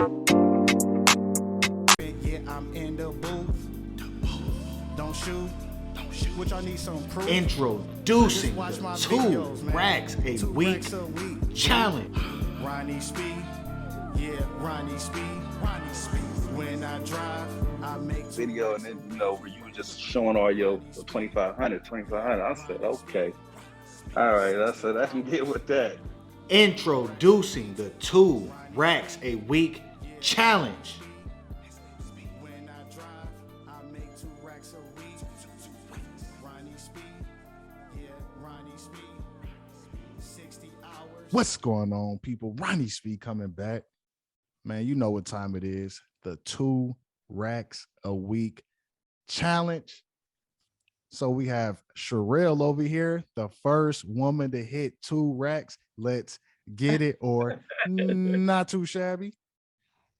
Yeah, I'm in the booth. Don't shoot. What y'all need some proof? Introducing the videos, 2 racks a 2 week racks a week challenge. RonnieSpeTV. Yeah, RonnieSpeTV. When I drive, I make video, and then where you were just showing all your 2500. I said, okay, all right. I said I can get with that. Introducing the 2 racks a week challenge. When I drive, I make 2 racks a week. RonnieSpeTV. Yeah, RonnieSpeTV. 60 hours. What's going on, people? RonnieSpeTV coming back. Man, you know what time it is. The 2 racks a week challenge. So we have Sherelle over here, the first woman to hit 2 racks. Let's get it, or not too shabby.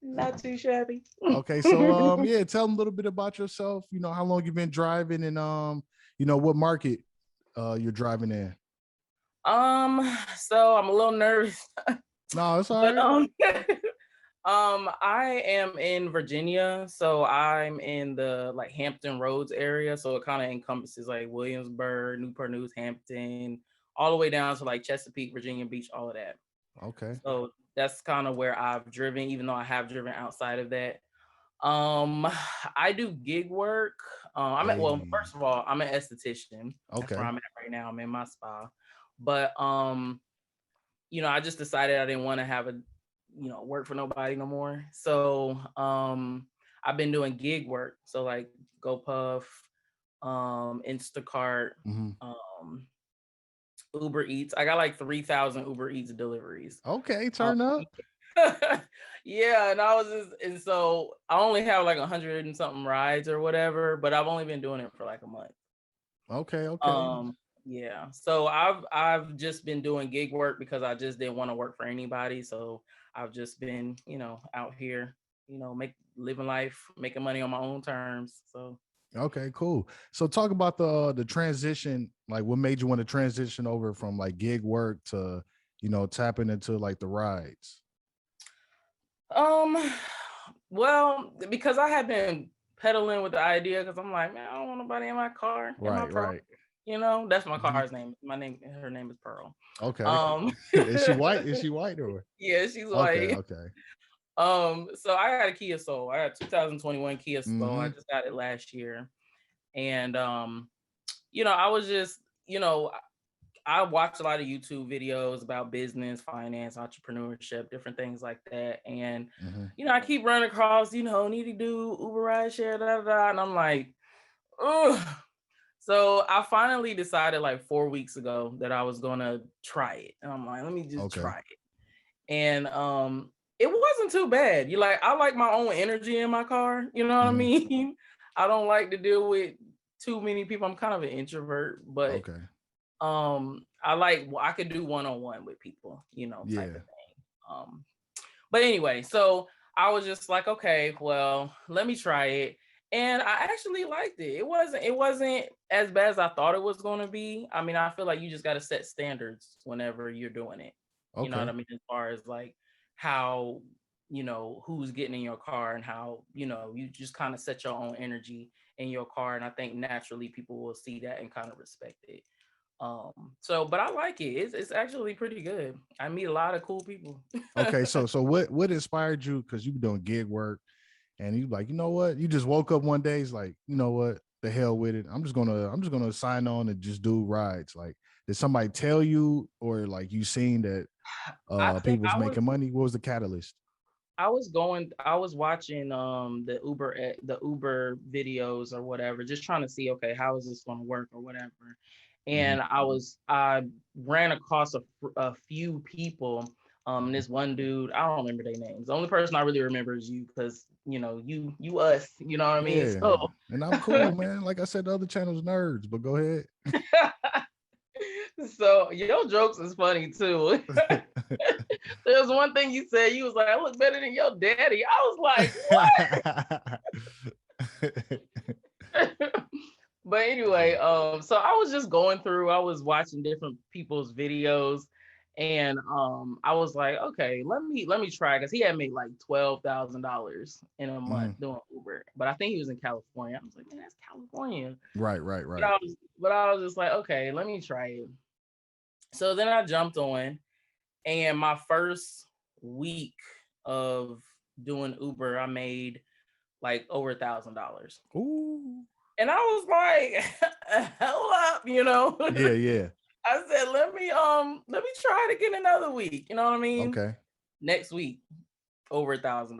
Not too shabby. Okay, so yeah, tell them a little bit about yourself. How long you've been driving, and what market you're driving in. So I'm a little nervous. No, it's all right. I am in Virginia, so I'm in the Hampton Roads area. So it kind of encompasses Williamsburg, Newport News, Hampton, all the way down to Chesapeake, Virginia Beach, all of that. Okay. So that's kind of where I've driven, even though I have driven outside of that. I do gig work. First of all, I'm an esthetician. Okay. That's where I'm at right now. I'm in my spa. But I just decided I didn't want to have work for nobody no more. So I've been doing gig work. So GoPuff, Instacart, UberEats. I got 3,000 UberEats deliveries. Okay, turn up. Yeah, and so I only have 100 and something rides or whatever, but I've only been doing it for a month. Okay. Yeah. So I've just been doing gig work because I just didn't want to work for anybody. So I've just been, out here, living life, making money on my own terms. So okay, cool. So talk about the transition, what made you want to transition over from gig work to, tapping into the rides? Well, because I had been peddling with the idea, because I'm like, man, I don't want nobody in my car. Right. That's my car's name. Her name is Pearl. Okay. Is she white? Is she white or? Yeah, she's white. Okay. So I got a Kia Soul. I got a 2021 Kia Soul. I just got it last year. And I was just, I watch a lot of YouTube videos about business, finance, entrepreneurship, different things like that. And, I keep running across, need to do Uber Rideshare, and I'm like, ugh. So I finally decided 4 weeks ago that I was going to try it. And I'm like, let me just try it. And it wasn't too bad. I like my own energy in my car. You know what I mean? I don't like to deal with too many people. I'm kind of an introvert, but I could do one-on-one with people, type of thing. But anyway, so I was just like, okay, well, let me try it. And I actually liked it. It wasn't as bad as I thought it was going to be. I mean, I feel like you just got to set standards whenever you're doing it. Okay. You know what I mean? As far as how, who's getting in your car and how, you just kind of set your own energy in your car. And I think naturally people will see that and kind of respect it. But I like it. It's actually pretty good. I meet a lot of cool people. Okay. So what inspired you? Cause you've been doing gig work and you you know what? You just woke up one day. It's like, you know what? The hell with it. I'm just gonna sign on and just do rides. Did somebody tell you, or you seen that people was making money? What was the catalyst? I was watching the Uber videos or whatever, just trying to see, okay, how is this going to work or whatever. And I ran across a few people. This one dude, I don't remember their names. The only person I really remember is you, because you us, you know what I mean? Yeah. So, and I'm cool, man. Like I said, the other channel's nerds, but go ahead. So your jokes is funny too. There's one thing you said, you was like, I look better than your daddy. I was like, what? But anyway, so I was just going through, I was watching different people's videos, And I was like, okay, let me try, because he had made like $12,000 in a month Mhm. doing Uber, but I think he was in California. I was like, man, that's California. Right, right, But right. I was just like, okay, let me try it. So then I jumped on, and my first week of doing Uber, I made like over $1,000. Ooh. And I was like, hold up, Yeah, yeah. I said, let me try it again another week. You know what I mean? Okay. Next week, over $1,000.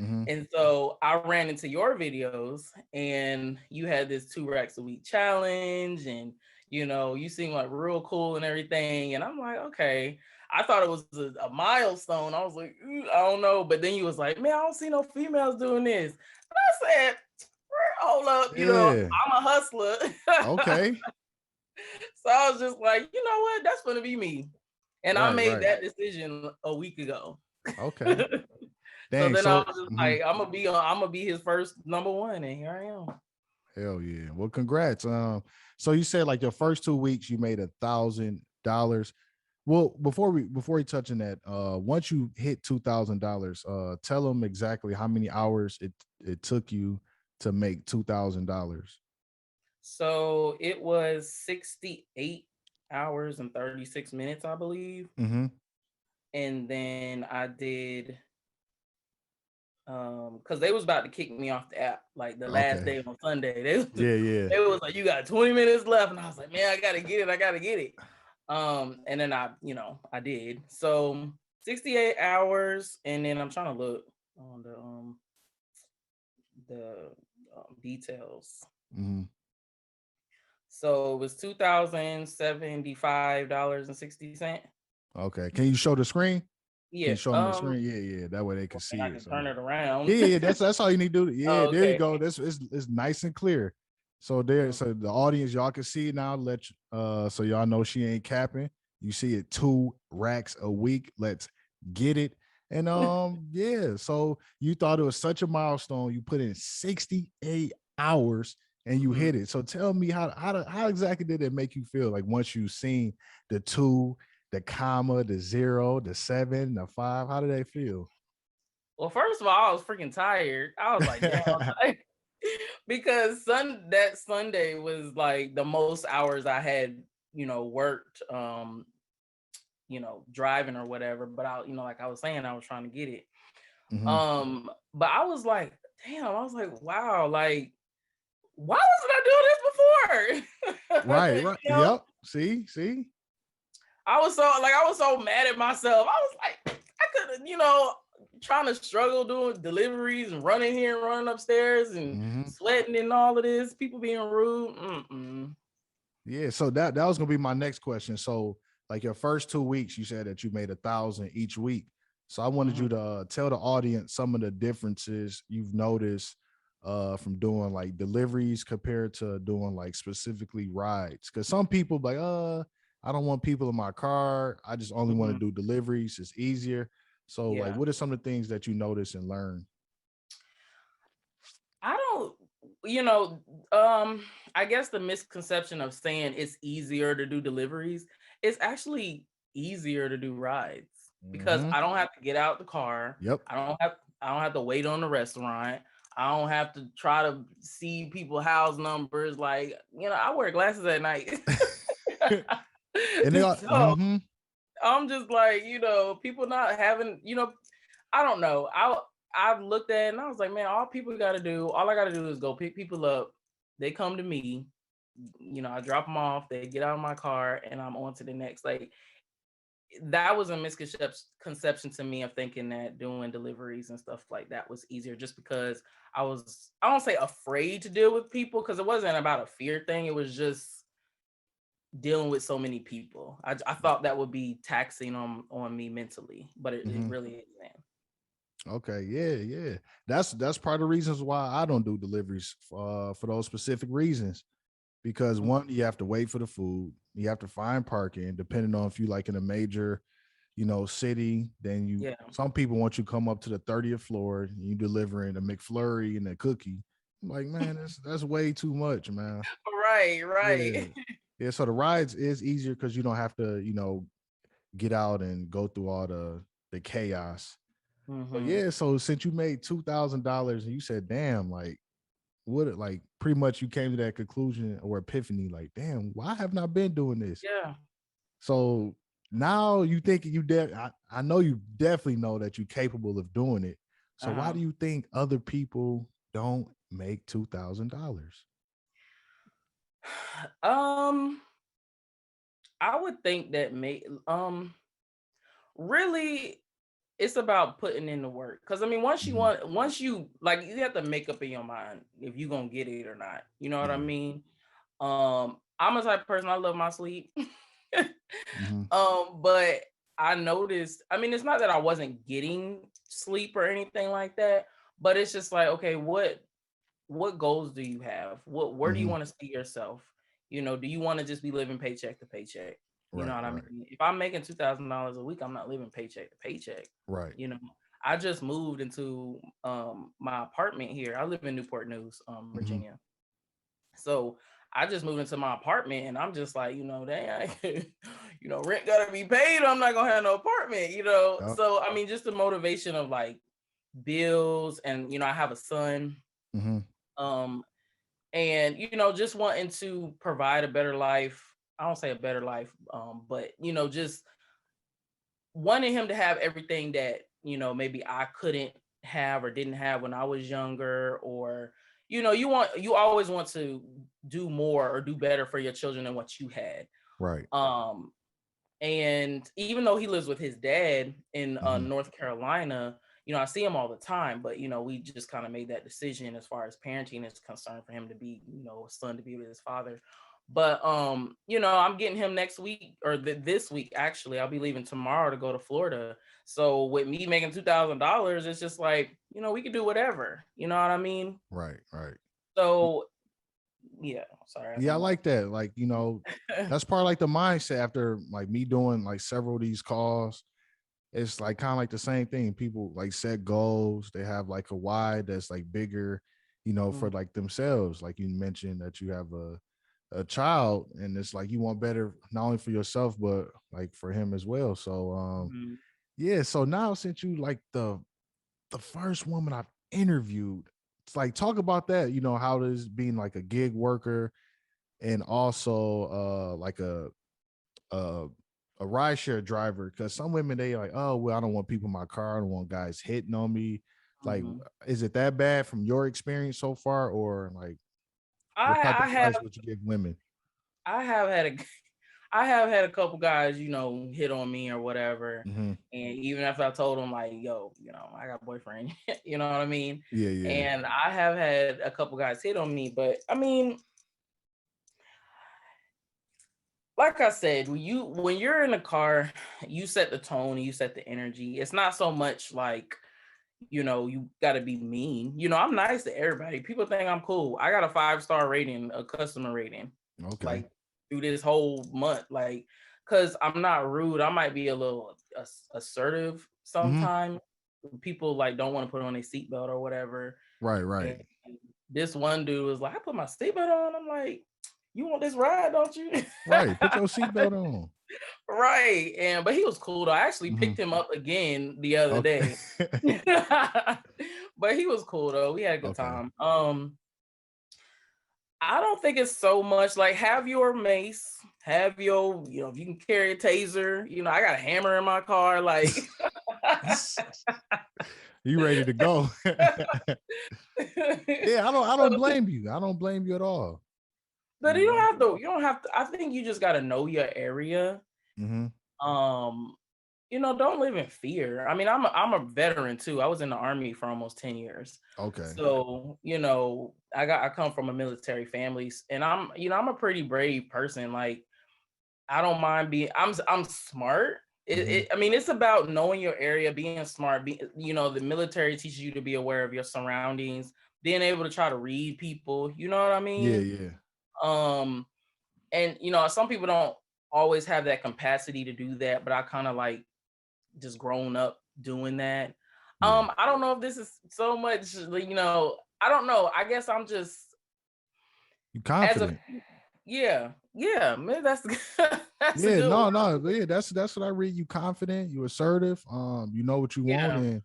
Mm-hmm. And so I ran into your videos, and you had this 2 racks a week challenge, and you seem like real cool and everything. And I'm like, okay. I thought it was a milestone. I was like, I don't know. But then you was like, man, I don't see no females doing this. And I said, hold up, Yeah. I'm a hustler. Okay. So I was just like, you know what? That's gonna be me. And I Right, made right. that decision a week ago. Okay. So Dang. then I So, was just mhm. like, I'm gonna be his first number one, and here I am. Hell yeah. Well, congrats. So you said like your first 2 weeks you made $1,000. Well, before we touch on that, once you hit $2,000, tell them exactly how many hours it took you to make $2,000. So it was 68 hours and 36 minutes, I believe. Mm-hmm. And then I did because they was about to kick me off the app like the last Okay. day on Sunday. They Yeah, yeah. they was like, you got 20 minutes left, and I was like, man, I gotta get it. And then I did. So 68 hours, and then I'm trying to look on the details. Mm-hmm. So it was $2,075.60. Okay. Can you show the screen? Can Yeah. you show them the screen? Yeah, yeah. That way they can And see I it. can So turn it around. yeah, yeah, yeah. That's all you need to do. Yeah, Oh, there you okay. go. That's it's nice and clear. So so the audience, y'all can see it now. So y'all know she ain't capping. You see it 2 racks a week. Let's get it. And yeah. So you thought it was such a milestone. You put in 68 hours and you hit Mhm. it. So tell me how exactly did it make you feel? Like once you seen the 2, the comma, the 0, the 7, the 5, how did they feel? Well, first of all, I was freaking tired. I was like, damn, I'm tired. Because that Sunday was like the most hours I had, worked, driving or whatever. But like I was saying, I was trying to get it. Mhm. But I was like, damn, I was like, wow, like, why wasn't I doing this Right, before? right. Yep. See? I was so mad at myself. I was like, I could have, trying to struggle doing deliveries and running here and running upstairs and Mhm. sweating and all of this, people being rude. Mm-mm. Yeah, so that was gonna be my next question. So, like your first 2 weeks, you said that you made 1,000 each week. So I wanted you Mhm. to tell the audience some of the differences you've noticed from doing like deliveries compared to doing like specifically rides. Because some people like, I don't want people in my car. I just only want to Mhm. do deliveries. It's easier. So, like, Yeah. what are some of the things that you notice and learn? I don't, you know, um, I guess the misconception of saying it's easier to do deliveries, it's actually easier to do rides because Hmm. I don't have to get out the car. Yep. I don't have to wait on the restaurant. I don't have to try to see people house numbers. Like, I wear glasses at night. And they are. So Hmm. I'm just like, people not having, I don't know. I've looked at it and I was like, man, all I gotta do is go pick people up. They come to me, I drop them off, they get out of my car, and I'm on to the next. Like, that was a misconception to me of thinking that doing deliveries and stuff like that was easier, just because I don't say afraid to deal with people, because it wasn't about a fear thing. It was just dealing with so many people. I thought that would be taxing on me mentally, but it Hmm. really isn't. Okay, yeah, yeah. That's part of the reasons why I don't do deliveries for those specific reasons. Because Mhm. one, you have to wait for the food, you have to find parking, depending on if you like in a major, city, then Yeah. some people want you to come up to the 30th floor and you delivering a McFlurry and a cookie. I'm like, man, that's way too much, man. Right, Yeah. right. Yeah. So the rides is easier because you don't have to, get out and go through all the chaos. So Mm-hmm. yeah, so since you made $2,000 and you said, damn, like what, like pretty much you came to that conclusion or epiphany, like, damn, why haven't I been doing this? Yeah. So now you think I know you definitely know that you're capable of doing it. So why do you think other people don't make $2,000? I would think that really it's about putting in the work. Cause I mean, once you like, you have to make up in your mind if you're gonna get it or not. You know what I Yeah. mean? I'm a type of person, I love my sleep. Mm-hmm. But I noticed, I mean, it's not that I wasn't getting sleep or anything like that, but it's just like, okay, what goals do you have? Where do you Mm-hmm. want to see yourself? You know, do you want to just be living paycheck to paycheck? You know Right, what I right, mean? If I'm making $2,000 a week, I'm not living paycheck to paycheck. right. You know, I just moved into my apartment here. I live in Newport News, Mm-hmm. Virginia. So I just moved into my apartment and I'm just like, dang, rent gotta be paid. I'm not gonna have no apartment, Yep. So I mean, just the motivation of like bills and I have a son. Mm-hmm. Um, and just wanting to provide a better life. I don't say a better life, but just wanting him to have everything that maybe I couldn't have or didn't have when I was younger, or you always want to do more or do better for your children than what you had. Right. And even though he lives with his dad in Mm-hmm. North Carolina, I see him all the time, but we just kind of made that decision as far as parenting is concerned for him to be, a son to be with his father. But I'm getting him next week or this week actually. I'll be leaving tomorrow to go to Florida. So with me making $2,000, it's just like, we could do whatever. You know what I mean? Right, right. So yeah, sorry. Yeah, I like that. Like, that's part of like the mindset after like me doing like several of these calls. It's like kind of like the same thing. People like set goals. They have like a why that's like bigger, for like themselves. Like you mentioned that you have a child and it's like you want better not only for yourself, but like for him as well. So yeah. So now since you like the first woman I've interviewed, it's like talk about that, how it is being like a gig worker and also like a rideshare driver, because some women they like, oh well, I don't want people in my car, I don't want guys hitting on me. Like, is it that bad from your experience so far, or like what type of I have advice would you give women? I have had a I have had a couple guys, hit on me or whatever. Mm-hmm. And even after I told them like, yo, I got a boyfriend, you know what I mean? Yeah, yeah. And I have had a couple guys hit on me, but I mean, like I said, when you're in a car, you set the tone, you set the energy. It's not so much like, you gotta be mean. I'm nice to everybody. People think I'm cool. I got a 5-star rating, a customer rating. Okay. Like through this whole month, like, cause I'm not rude. I might be a little assertive sometimes. People like don't want to put on a seatbelt or whatever. Right, right. And this one dude was like, I put my seatbelt on. I'm like, you want this ride, don't you? Right. Put your seatbelt on. Right. But he was cool though. I actually picked him up again the other day. But he was cool though. We had a good time. I don't think it's so much like have your mace, have your, if you can carry a taser, I got a hammer in my car, like You ready to go? Yeah, I don't blame you. I don't blame you at all. But you don't have to, I think you just gotta know your area. Don't live in fear. I mean, I'm a veteran too. I was in the Army for almost 10 years. Okay. So, I come from a military family and I'm a pretty brave person. Like, I don't mind I'm smart. I mean, it's about knowing your area, being smart. The military teaches you to be aware of your surroundings, being able to try to read people. You know what I mean? Yeah, yeah. And some people don't always have that capacity to do that, but I kind of like just grown up doing that. Yeah. I don't know if this is so much, I don't know. I guess I'm just You confident. yeah. Yeah, man, that's that's a Yeah, good no, one. no, yeah, that's what I read. You confident, you assertive, you know what you want, Yeah. and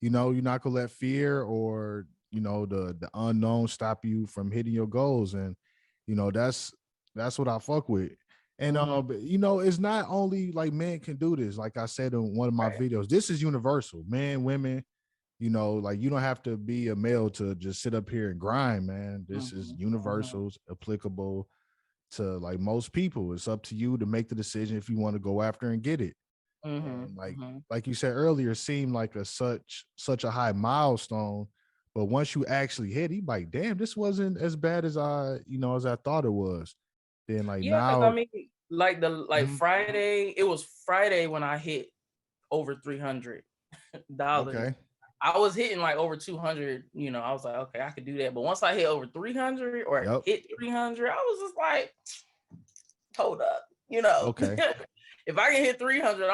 you know you're not gonna let fear or you know the unknown stop you from hitting your goals, and you know that's what I fuck with. And Mhm. but, you know, it's not only like men can do this. Like I said in one of my Right. videos, this is universal. Men, women, you know, like you don't have to be a male to just sit up here and grind, man. This is Mhm. Mhm. universal, applicable to like most people. It's up to you to make the decision if you want to go after and get it. Mhm. And Mhm. like you said earlier, it seemed like a such a high milestone. But once you actually hit, you like, damn, this wasn't as bad as as I thought it was. Then like Yeah, because I now, mean, like mhm, Friday, it was Friday when I hit over $300. okay, I was hitting like over 200, I was like, okay, I could do that. But once I hit over 300 or yep, hit 300, I was just like, hold up. okay. If I can hit 300,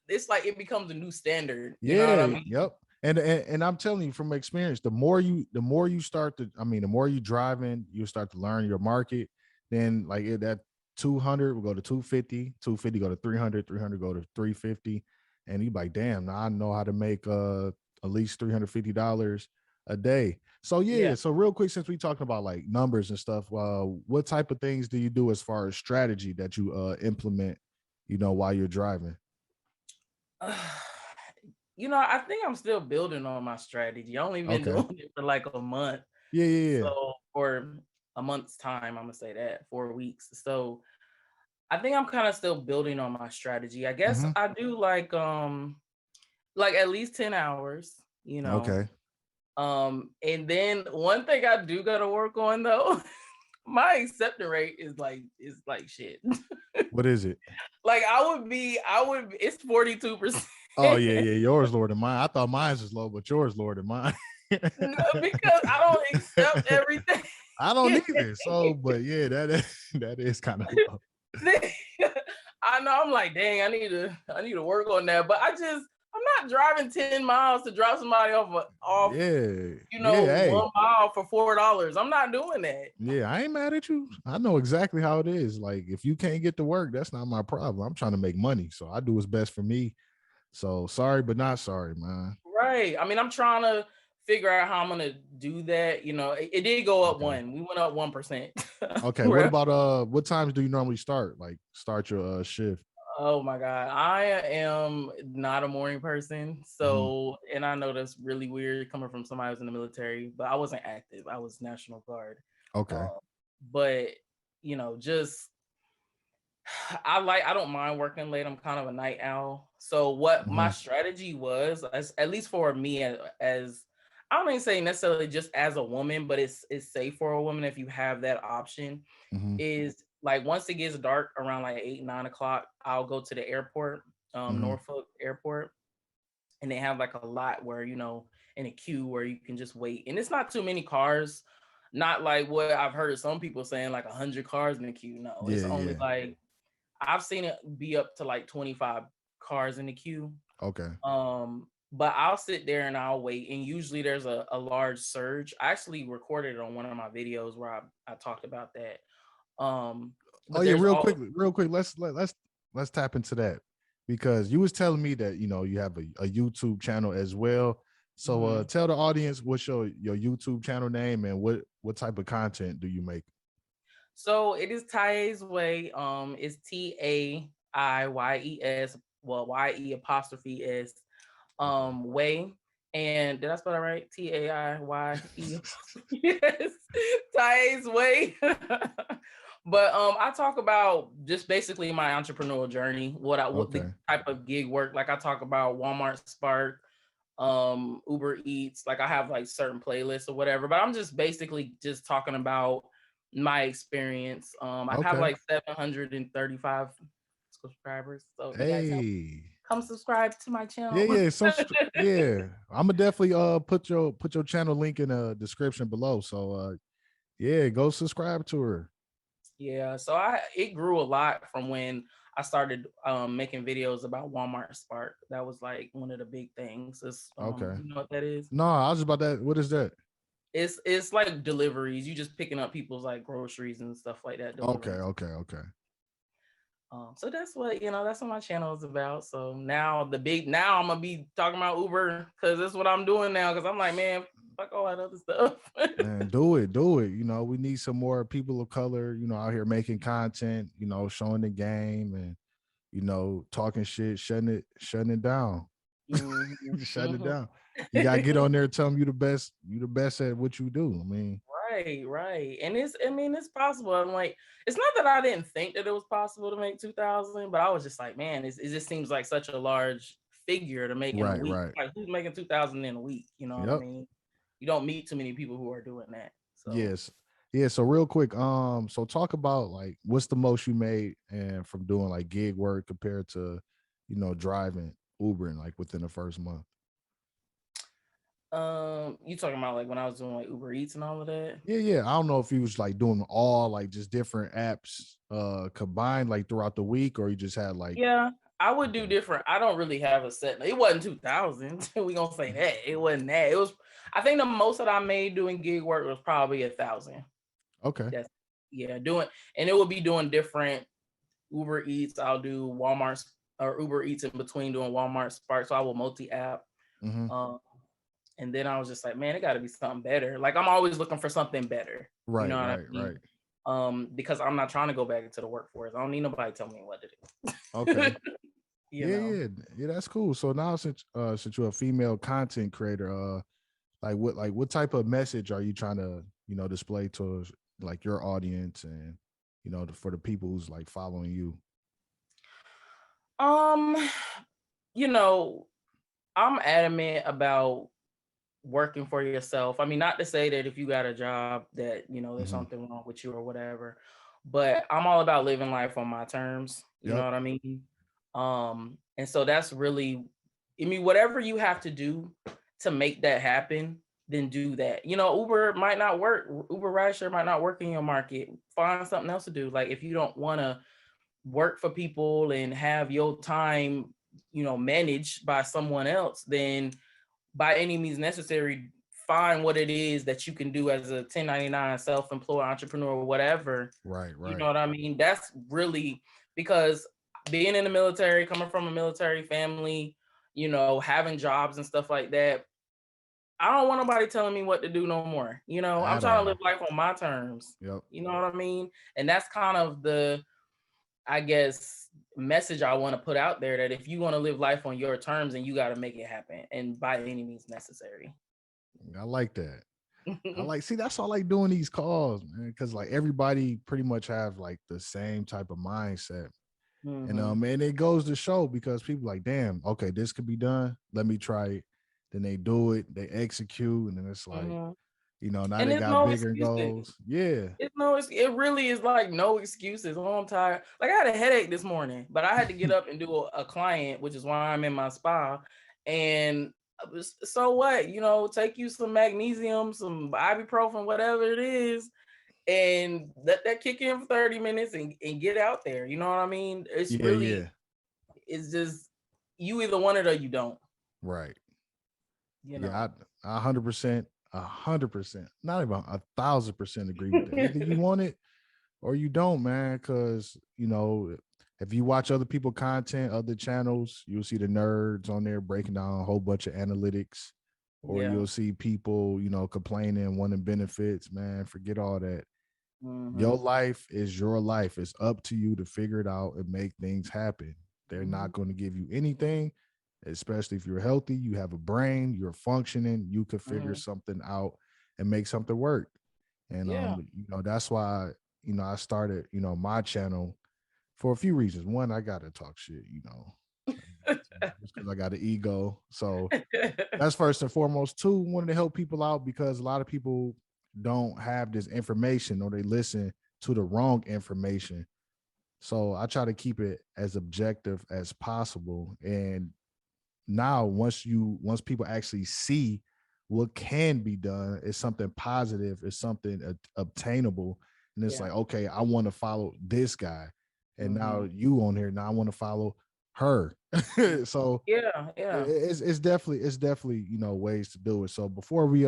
it's like it becomes a new standard. You know what I Yeah, mean? yep. And I'm telling you from experience, the more you start to, I mean, the more you driving, you start to learn your market. Then like that 200 will go to 250, 250 go to 300, 300 go to 350, and you like, damn, now I know how to make at least $350 a day. So Yeah. yeah, so real quick, since we talking about like numbers and stuff, what type of things do you do as far as strategy that you implement, while you're driving? I think I'm still building on my strategy. I only been Okay. doing it for like a month. Yeah, yeah, yeah. So, or a month's time, I'm gonna say that, 4 weeks. So I think I'm kind of still building on my strategy. I guess Mm-hmm. I do like at least 10 hours, Okay. and then one thing I do gotta work on though, my acceptance rate is like shit. What is it? Like it's 42%. Oh yeah, yeah. Yours lower than mine. I thought mine's was low, but yours lower than mine. No, because I don't accept everything. I don't either. So, but yeah, that is kind of low. I know. I'm like, dang, I need to work on that. But I'm not driving 10 miles to drop somebody off Yeah, yeah. Hey, 1 mile for $4. I'm not doing that. yeah. I ain't mad at you. I know exactly how it is. Like, if you can't get to work, that's not my problem. I'm trying to make money, so I do what's best for me. So sorry, but not sorry, man. Right. I mean, I'm trying to figure out how I'm gonna do that. It did go up Okay. one. We went up 1%. Okay. What about what times do you normally start? Like, start your shift? Oh my God. I am not a morning person. Hmm. So, and I know that's really weird coming from somebody who's in the military, but I wasn't active. I was National Guard. Okay. Uh, but, just I don't mind working late. I'm kind of a night owl. So, what my Hmm. strategy was, at least for me, as I don't even say necessarily just as a woman, but it's safe for a woman if you have that option Hmm. is like once it gets dark around like 8, 9 o'clock, I'll go to the airport, Hmm. Norfolk Airport, and they have like a lot where in a queue where you can just wait, and it's not too many cars, not like what I've heard of some people saying like 100 cars in the queue. No, it's Yeah. only Yeah. like I've seen it be up to like 25 cars in the queue. Okay. But I'll sit there and I'll wait, and usually there's a large surge. I actually recorded it on one of my videos where I talked about that. Oh But yeah, there's real all quickly, real quick. Let's tap into that because you was telling me that you have a YouTube channel as well. So mhm. tell the audience what's your YouTube channel name and what type of content do you make? So it is Tai's Way. It's TAIYES. Well, YE apostrophe S. Okay. Way. And did I spell that right? TAIYE. Yes, Tai's Way. But I talk about just basically my entrepreneurial journey, what the Okay. type of gig work. Like I talk about Walmart Spark, Uber Eats. Like I have like certain playlists or whatever, but I'm just basically just talking about my experience. I have Okay. like 735 subscribers. So if you guys help, Hey. come subscribe to my Yeah, channel. yeah. Yeah. I'm gonna definitely put your channel link in the description below. So yeah, go subscribe to her. Yeah, so it grew a lot from when I started making videos about Walmart Spark. That was like one of the big things. Okay. You know what that is? No, I was just about that. What is that? It's like deliveries. You just picking up people's like groceries and stuff like that. Okay, Delivering. okay. So that's what that's what my channel is about. So now now I'm gonna be talking about Uber because that's what I'm doing now. Because I'm like, man, fuck all that other stuff. Man, do it. You know, we need some more people of color, you know, out here making content, you know, showing the game and, you know, talking shit, shutting it down. Shutting it down. You gotta get on there and tell them you the best at what you do. I mean, Right. And it's possible. I'm like, it's not that I didn't think that it was possible to make 2,000, but I was just like, man, it just seems like such a large figure to make in a week. right. Like, who's making 2,000 in a week? You know what I Yep. mean? You don't meet too many people who are doing that. So Yes. Yeah. So real quick, so talk about like what's the most you made and from doing like gig work compared to, you know, driving Ubering like within the first month. you talking about like when I was doing like Uber Eats and all of that? Yeah. I don't know if he was like doing all like just different apps combined like throughout the week, or you just had like Yeah, I would do different. I don't really have a set. It wasn't 2,000. We gonna say that. It wasn't that. It was. I think the most that I made doing gig work was probably 1,000. okay. That's doing, and it would be doing different Uber Eats. I'll do Walmart or Uber Eats in between doing Walmart Spark. So I will multi-app. Mm-hmm. And then I was just like, man, it got to be something better. Like I'm always looking for something better. You know what I mean? Because I'm not trying to go back into the workforce. I don't need nobody telling me what to do. Okay. Yeah, That's cool. So now since you're a female content creator, like what type of message are you trying to, you know, display to like your audience and, you know, for the people who's like following you? You know, I'm adamant about working for yourself. I mean, not to say that if you got a job that, you know, there's something wrong with you or whatever, but I'm all about living life on my terms. You know what I mean? And so that's really, I mean, whatever you have to do to make that happen, then do that. You know, Uber might not work. Uber Rideshare might not work in your market. Find something else to do. Like if you don't want to work for people and have your time, you know, managed by someone else, then by any means necessary, find what it is that you can do as a 1099 self-employed entrepreneur or whatever. Right. You know what I mean? That's really because being in the military, coming from a military family, you know, having jobs and stuff like that, I don't want nobody telling me what to do no more. You know, I'm trying to live life on my terms. Yep. You know what I mean? And that's kind of the, I guess, message I want to put out there, that if you want to live life on your terms, and you got to make it happen, and by any means necessary. I like that. See, that's why I like doing these calls, man, because like everybody pretty much have like the same type of mindset. And it goes to show, because people like, damn, okay, this could be done. Let me try it. Then they do it, they execute, and then it's like, you know, now and they got bigger goals. Yeah. It really is like no excuses. Oh, I'm tired. Like I had a headache this morning, but I had to get up and do a client, which is why I'm in my spa. And so what? You know, take you some magnesium, some ibuprofen, whatever it is, and let that kick in for 30 minutes and get out there. You know what I mean? It's it's just, you either want it or you don't. Right. You know. Yeah, I 100%, not even 1,000% agree with that. Either you want it or you don't, man. Because, you know, if you watch other people content, other channels, you'll see the nerds on there breaking down a whole bunch of analytics, or you'll see people, you know, complaining, wanting benefits. Man, forget all that. Your life is your life. It's up to you to figure it out and make things happen. They're not going to give you anything, especially if you're healthy, you have a brain, you're functioning, you could figure something out and make something work. And you know, that's why, you know, I started, you know, my channel for a few reasons. One, I gotta talk shit, you know, just because I got an ego. So that's first and foremost. Two, wanted to help people out because a lot of people don't have this information, or they listen to the wrong information. So I try to keep it as objective as possible. And now once people actually see what can be done, it's something positive, it's something obtainable, and it's like, okay, I want to follow this guy, and now you on here, now I want to follow her. So it's definitely, you know, ways to do it. So before we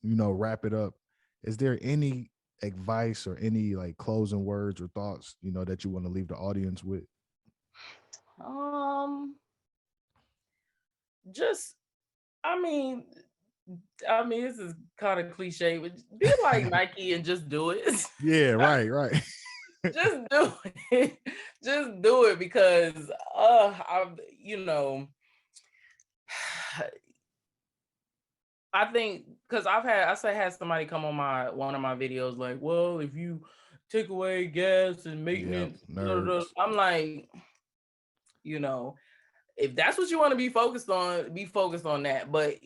wrap it up, is there any advice or any like closing words or thoughts, that you want to leave the audience with? Um, just I mean, this is kind of cliche, but be like Nike and just do it. Yeah, right. Just do it. Just do it because I'm, I think because had somebody come on one of my videos like, well, if you take away gas and Yep, maintenance, nerds. I'm like, if that's what you want to be focused on, be focused on that. But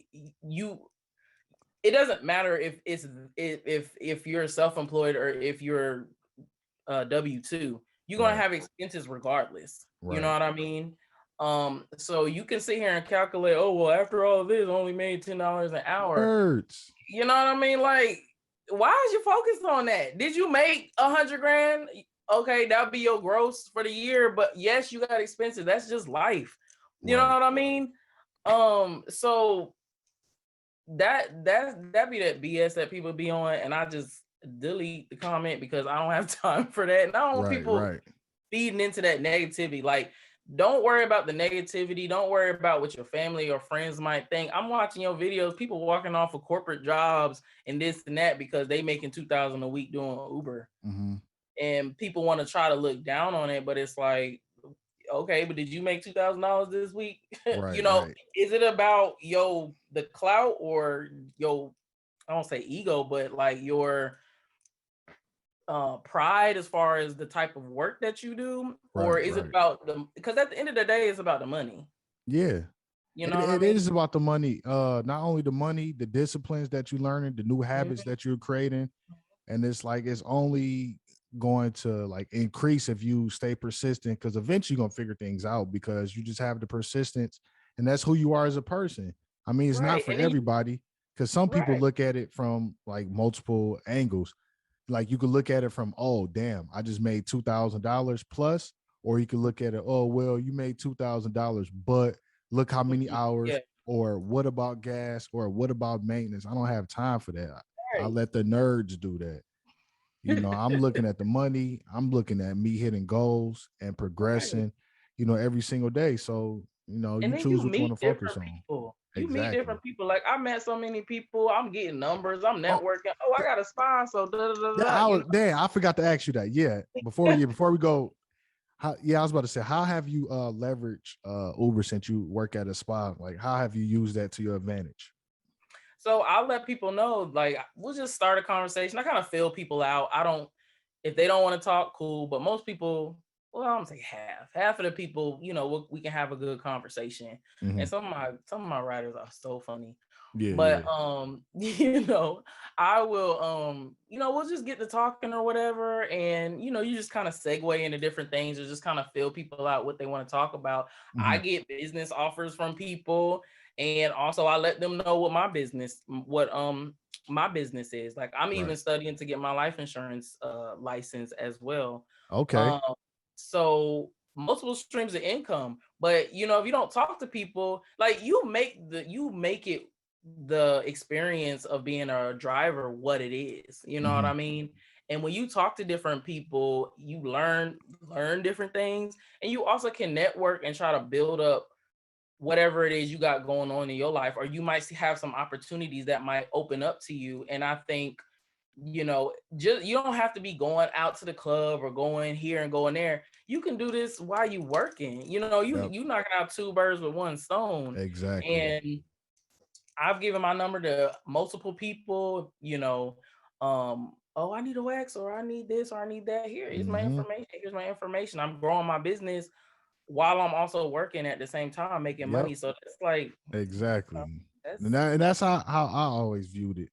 it doesn't matter if you're self-employed or if you're W-2, you're gonna Right. have expenses regardless. You know Right. what I mean? So you can sit here and calculate, oh well, after all of this, I only made $10 an hour. Nerds. You know what I mean? Like, why is you focused on that? Did you make 100 grand? Okay, that'll be your gross for the year, but yes, you got expenses. That's just life. You know Right. what I mean? So that be that BS that people be on, and I just delete the comment because I don't have time for that. And I don't want people Right. feeding into that negativity. Like, don't worry about the negativity. Don't worry about what your family or friends might think. I'm watching your videos, people walking off of corporate jobs and this and that because they making 2,000 a week doing Uber. Mm-hmm. And people want to try to look down on it, but it's like, okay, but did you make $2,000 this week? Right. Right. Is it about the clout or I don't say ego, but like your pride as far as the type of work that you do, or Right. is it Right. about because at the end of the day, it's about the money. Yeah. You know what I It mean? is about the money. Not only the money, the disciplines that you're learning, the new habits that you're creating. And it's like it's only going to like increase if you stay persistent, because eventually you're gonna figure things out because you just have the persistence, and that's who you are as a person. I mean, it's not Right. for And then everybody, because some people right. look at it from like multiple angles. Like you could look at it from, oh damn, I just made $2,000 plus, or you could look at it, oh well, you made $2,000, but look how many hours, Yeah. or what about gas, or what about maintenance? I don't have time for that. I Right. let the nerds do that. I'm looking at the money. I'm looking at me hitting goals and Right. progressing, every single day. So, And you then you choose what you want meet to focus different on. people. You meet Exactly. different people. Like, I met so many people. I'm getting numbers. I'm Oh, networking. Oh, I got a sponsor. Da, da, da, yeah, da, you I forgot to ask you that. Yeah. Before we go, I was about to say, how have you leveraged Uber since you work at a spa? Like, how have you used that to your advantage? So I'll let people know, like, we'll just start a conversation. I kind of feel people out. If they don't want to talk, cool. But most people, well, I'm gonna say half of the people, we can have a good conversation. Mm-hmm. And some of my writers are so funny. Yeah, But yeah. I will we'll just get to talking or whatever. And you just kind of segue into different things or just kind of feel people out what they want to talk about. Mm-hmm. I get business offers from people, and also I let them know what my business is. Like, I'm even Right. studying to get my life insurance license as well. Okay. Um, so multiple streams of income. But if you don't talk to people, like, you make it the experience of being a driver what it is. You know what Mm-hmm. I mean? And when you talk to different people, you learn different things, and you also can network and try to build up whatever it is you got going on in your life, or you might have some opportunities that might open up to you. And I think, just you don't have to be going out to the club or going here and going there. You can do this while you working. Yep. You knocking out two birds with one stone. Exactly. And I've given my number to multiple people. Oh, I need a wax, or I need this, or I need that. Here's my Mm-hmm. information. Here's my information. I'm growing my business while I'm also working at the same time, making Yep. money. So it's like, Exactly. that's And that's how I always viewed it.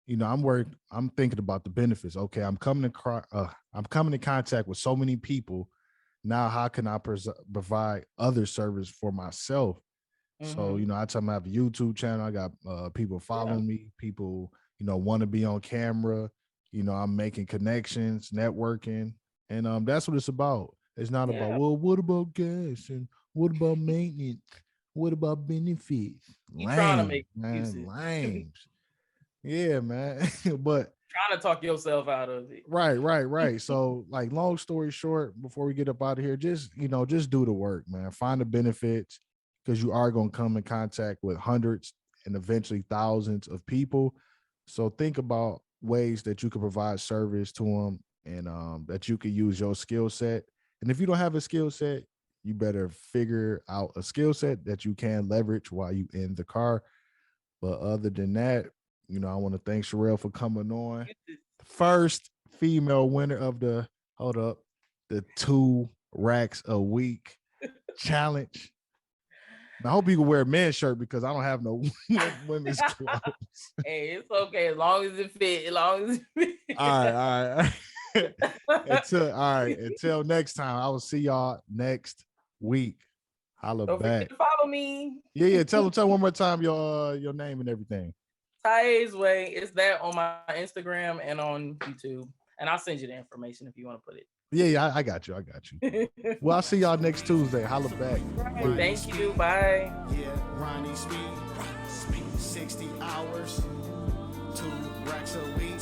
I'm thinking about the benefits. Okay, I'm coming in contact with so many people. Now, how can I provide other service for myself? So, I tell them I have a YouTube channel. I got people following me. People, want to be on camera. I'm making connections, networking, and that's what it's about. It's not about, yeah. well, what about gas and what about maintenance? What about benefits? You trying to Lame, make man, excuses. lames. Yeah, man. But Trying to talk yourself out of it. right. So, like, long story short, before we get up out of here, just just do the work, man. Find the benefits because you are going to come in contact with hundreds and eventually thousands of people. So think about ways that you can provide service to them and that you can use your skill set. And if you don't have a skill set, you better figure out a skill set that you can leverage while you in the car. But other than that, I want to thank Sherelle for coming on. First female winner of the the 2 racks a week challenge. I hope you can wear a men's shirt because I don't have no women's clothes. Hey, it's okay as long as it fit. As long as it fit. All right. Until next time, I will see y'all next week. Holla Don't back. forget to follow me. Yeah. Tell one more time your name and everything. Ty's Way. It's that on my Instagram and on YouTube. And I'll send you the information if you want to put it. Yeah, I got you. Well, I'll see y'all next Tuesday. Holla back. Right, thank you. Bye. Yeah, Ronnie Speed, 60 hours, 2 racks a week.